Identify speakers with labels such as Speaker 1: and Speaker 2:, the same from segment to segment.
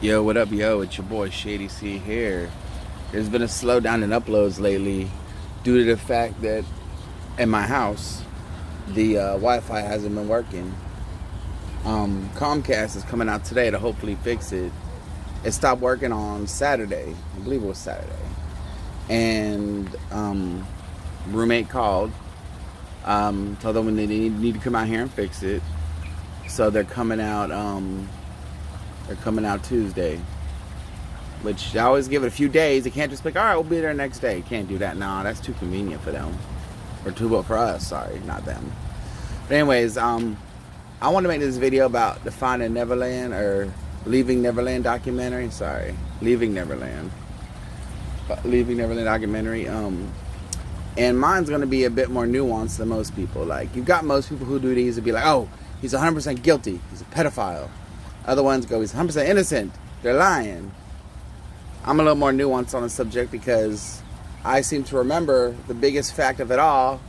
Speaker 1: Yo, what up, yo? It's your boy Shady C here. There's been a slowdown in uploads lately due to the fact that in my house, the Wi-Fi hasn't been working. Comcast is coming out today to hopefully fix it. It stopped working on Saturday. I believe it was Saturday. And roommate called, told them they need to come out here and fix it. So they're coming out. They're coming out Tuesday, which I always give it a few days. They can't just be like, all right, we'll be there next day. Can't do that. No, that's too convenient for them. Or for us, sorry, not them. But anyways, I want to make this video about the Finding Neverland or Leaving Neverland documentary. Sorry, Leaving Neverland. Leaving Neverland documentary. And mine's going to be a bit more nuanced than most people. Like, you've got most people who do these and be like, oh, he's 100% guilty. He's a pedophile. Other ones go, he's 100% innocent. They're lying. I'm a little more nuanced on the subject because I seem to remember the biggest fact of it all.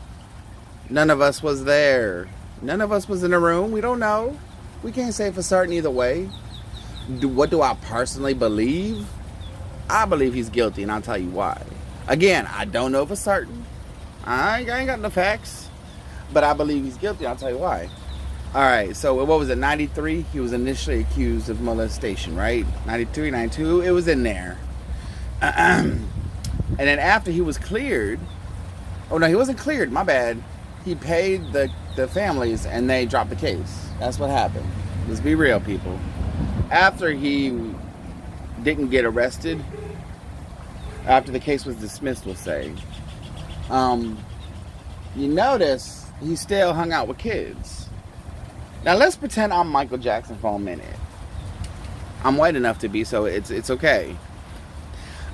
Speaker 1: None of us was there. None of us was in the room. We don't know. We can't say for certain either way. What do I personally believe? I believe he's guilty, and I'll tell you why. Again, I don't know for certain. I ain't got no facts. But I believe he's guilty, and I'll tell you why. Alright, so what was it, 93? He was initially accused of molestation, right? 93, 92, it was in there. And then after he was cleared, oh no, he wasn't cleared, my bad. He paid the families and they dropped the case. That's what happened. Let's be real, people. After he didn't get arrested, after the case was dismissed, we'll say, you notice he still hung out with kids. Now let's pretend I'm Michael Jackson for a minute. I'm white enough to be, so it's okay.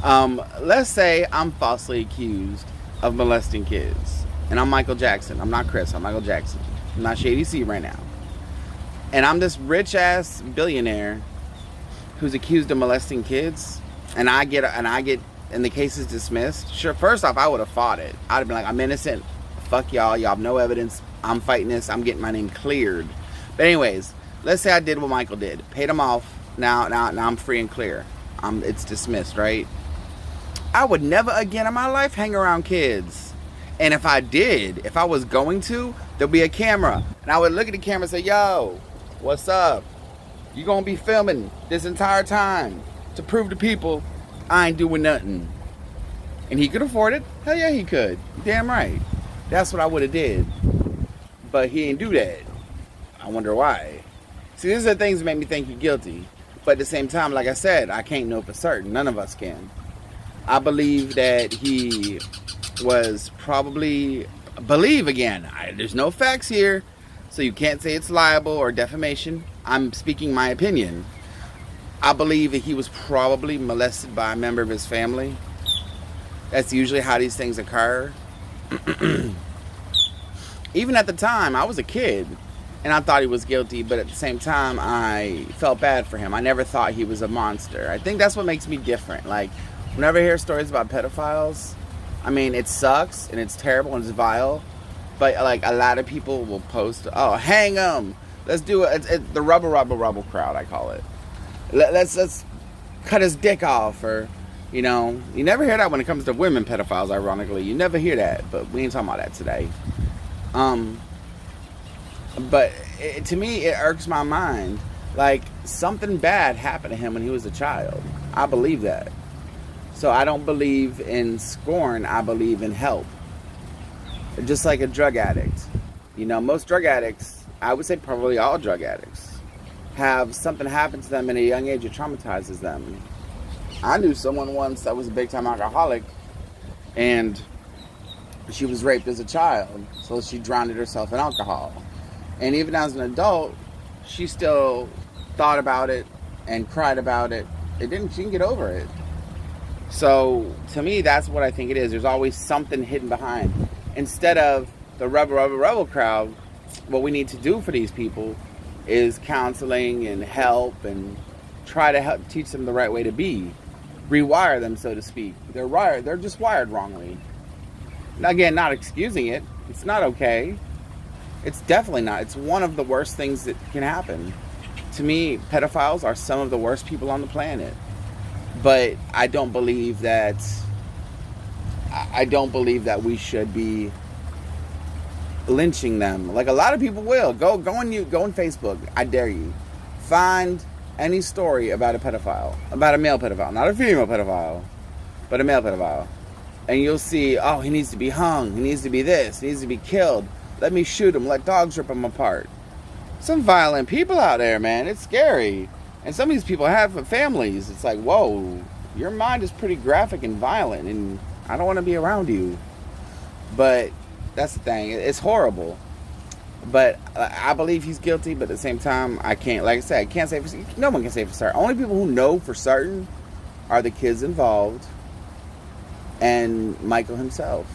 Speaker 1: Let's say I'm falsely accused of molesting kids. And I'm Michael Jackson. I'm not Chris, I'm Michael Jackson. I'm not Shady C right now. And I'm this rich ass billionaire who's accused of molesting kids. And I get and the case is dismissed. Sure, first off, I would have fought it. I'd have been like, I'm innocent. Fuck y'all. Y'all have no evidence. I'm fighting this. I'm getting my name cleared. But anyways, let's say I did what Michael did. Paid him off. Now I'm free and clear. It's dismissed, right? I would never again in my life hang around kids. And if I did, if I was going to, there'll be a camera. And I would look at the camera and say, yo, what's up? You gonna be filming this entire time to prove to people I ain't doing nothing. And he could afford it. Hell yeah, he could. Damn right. That's what I would have did. But he ain't do that. I wonder why. See, these are things that make me think he's guilty. But at the same time, like I said, I can't know for certain. None of us can. I believe that he was probably... Believe again. There's no facts here. So you can't say it's liable or defamation. I'm speaking my opinion. I believe that he was probably molested by a member of his family. That's usually how these things occur. Even at the time, I was a kid. And I thought he was guilty, but at the same time, I felt bad for him. I never thought he was a monster. I think that's what makes me different. Like, whenever I hear stories about pedophiles, I mean, it sucks, and it's terrible, and it's vile. But, like, a lot of people will post, oh, hang him. Let's do it. It's the rubble crowd, I call it. Let's cut his dick off, or, you know. You never hear that when it comes to women pedophiles, ironically. You never hear that, but we ain't talking about that today. But to me, it irks my mind. Like, something bad happened to him when he was a child. I believe that. So I don't believe in scorn. I believe in help. Just like a drug addict. You know, most drug addicts, I would say probably all drug addicts, have something happen to them at a young age that traumatizes them. I knew someone once that was a big-time alcoholic, and she was raped as a child, so she drowned herself in alcohol. And even as an adult, she still thought about it and cried about it. She didn't get over it. So, to me, that's what I think it is. There's always something hidden behind. Instead of the rebel crowd, what we need to do for these people is counseling and help and try to help teach them the right way to be. Rewire them, so to speak. They're just wired wrongly. Again, not excusing it. It's not okay. It's definitely not. It's one of the worst things that can happen to me, pedophiles are some of the worst people on the planet. But I don't believe that we should be lynching them. Like a lot of people will. Go on Facebook. I dare you. Find any story about a pedophile. About a male pedophile. Not a female pedophile. But a male pedophile. And you'll see, oh, he needs to be hung. He needs to be this. He needs to be killed. Let me shoot him. Let dogs rip him apart. Some violent people out there, man. It's scary. And some of these people have families. It's like, whoa, your mind is pretty graphic and violent, and I don't want to be around you. But that's the thing. It's horrible. But I believe he's guilty, but at the same time, I can't, like I said, I can't say for certain. No one can say for certain. Only people who know for certain are the kids involved and Michael himself.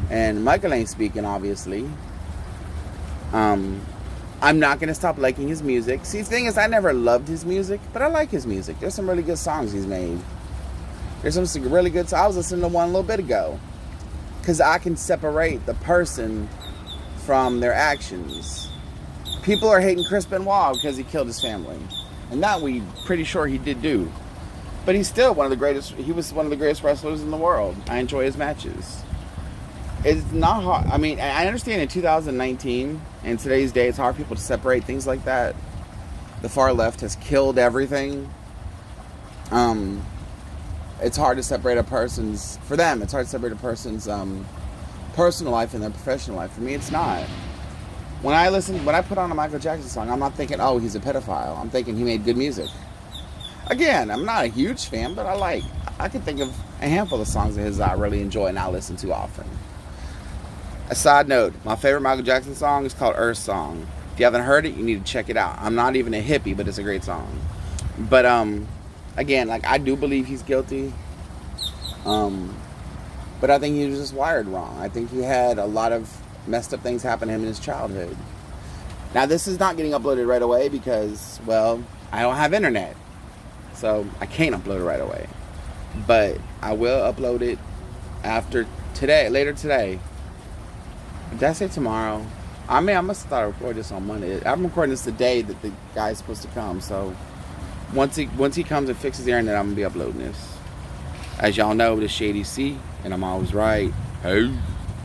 Speaker 1: And Michael ain't speaking, obviously. I'm not going to stop liking his music. See, the thing is, I never loved his music, but I like his music. There's some really good songs he's made. There's some really good songs. I was listening to one a little bit ago. Because I can separate the person from their actions. People are hating Chris Benoit because he killed his family. And that we pretty sure he did do. But he's still one of the greatest. He was one of the greatest wrestlers in the world. I enjoy his matches. It's not hard. I mean, I understand in 2019, in today's day, it's hard for people to separate things like that. The far left has killed everything. It's hard to separate a person's, for them, it's hard to separate a person's personal life and their professional life. For me, it's not. When I put on a Michael Jackson song, I'm not thinking, oh, he's a pedophile. I'm thinking he made good music. Again, I'm not a huge fan, but I can think of a handful of songs of his I really enjoy and I listen to often. A side note, my favorite Michael Jackson song is called Earth Song. If you haven't heard it, you need to check it out. I'm not even a hippie, but it's a great song. But again, like, I do believe he's guilty. But I think he was just wired wrong. I think he had a lot of messed up things happen to him in his childhood. Now, this is not getting uploaded right away because, well, I don't have internet. So I can't upload it right away. But I will upload it later today. Did I say tomorrow? I mean, I must start recording this on Monday. I'm recording this the day that the guy's supposed to come. So once he comes and fixes the internet, I'm going to be uploading this. As y'all know, this Shady C, and I'm always right. Hey.